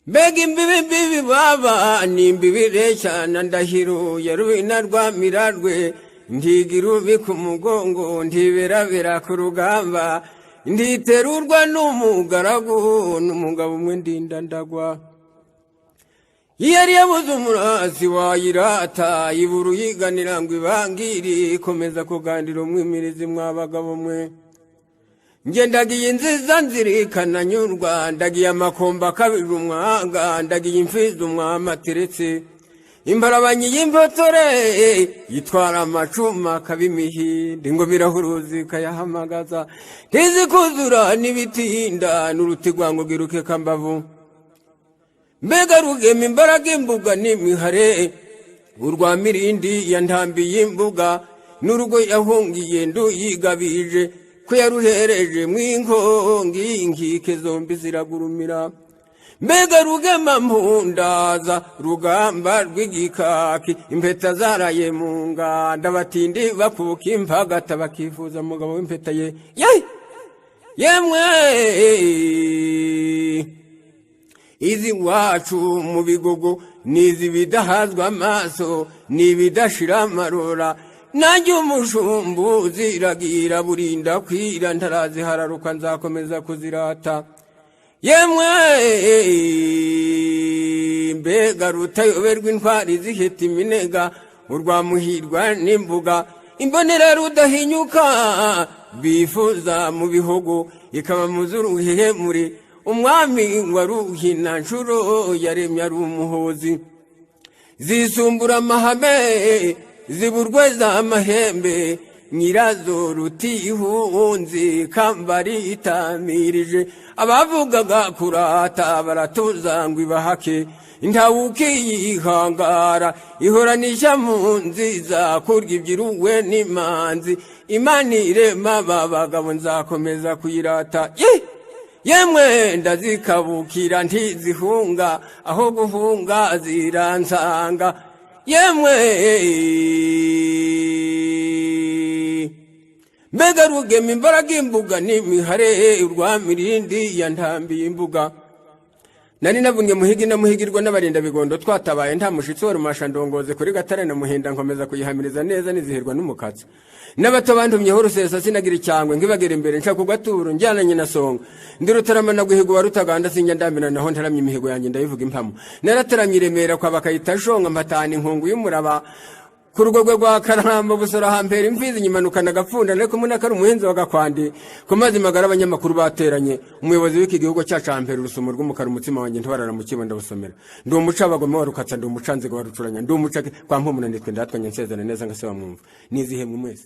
mbega imbibi baba nimbibi reshyana ndahiro ya rubina rwa mirarwe ndigira ubika umugongo ndiberabera ku rugamba nditerurwa n'umugaragu n'umugabo umwe ndinda ndagwa yari yabuze umurasi wayirata iburu yiganira ngo ibangiri komeza kugandira umwimirizi mwabagabo mwe ngendagiye nziza nzirikana nyurwa ndagiye amakomba kabiri umwanga ndagiye imfizi umwamateretse imbarabanyi y'impotore yitwara amacuma kabimihindi ngo birahuruzi kayahamagaza ntizikuzura n'ibitinda n'urutigwa ngo giruke kambavu mbega rugema imbaraga imbuga n'imihare urwa mirindi ya ntambi y'imbuga n'urugo yahungiye nduyigabije ko yaruhereje mw'inkongi inkike zombi ziragurumira mbega rugema mpundaza rugamba rw'igikaki impeta zaraye mu nganda batindi bakuka impagata bakifuza umugabo w'impeta ye yemwe izi wacu mu bigogo nizi bidahazwa amaso nibidashira amarora nanjye umushumbu ziragira burinda kwira ntarazihararuka nzakomeza kuzirata yemwe mbega rutayoberwa intwari ziheta iminega urwa muhirwa n'imbuga imbonera rudahinyuka bifuza mu bihugu ikaba muzuruhehemure umwami wa ruhina nshuro yaremye ari umuhozi zisumbura amahame ziburwe z'amahembe nyirazo rutihunzi kambari itamirije abavugaga kurata baratuza ngo ibahake intawuki yihangara ihoranisha mu nziza kurya ibyiruwe n'imanzi imana irema babagabo nzakomeza kuyirata yemwe ndazikabukira ntizihunga aho guhunga ziransanga yemwe mbega rugema imbaraga imbuga n'imihare urwa mirindi ya ntambi y'imbuga nari navunye muhigi na muhigirwa n'abarinda bigondo twatabaye nta mushitsi wa rumasha ndongoze kuri gatare na muhinda nkomeza kuyihamiriza neza nizihirwa n'umukatsi n'abato bantumyeho rusesa sinagira icyangwe ngibagera imbere nshaka kugaturu njyananye na songa ndirutarama na guhigo warutaganda sinjya ndamira naho ntaramye imihigo yanjye ndayivuga impamo narataramye iremera kwa bakayita shonga mpatana inkungu y'umuraba ku rugogwe rwa Karamba busora hambere imfizi nyimanukana agapfunda ariko munakari umuhinzi wagakwandi ku mazi magara abanyamakuru bateranye umuyobozi w'iki gihugu cyacu hambere urusumo rw'umukara umutima wanjye ntibarara mu kibo ndabusomera ndi umuca abagome warukatsa ndi umucanzi warucuranya ndi umuca kwa mpumuna nitwe ndatwanye nsezana neza ngase bamwumva nizihemwe mwese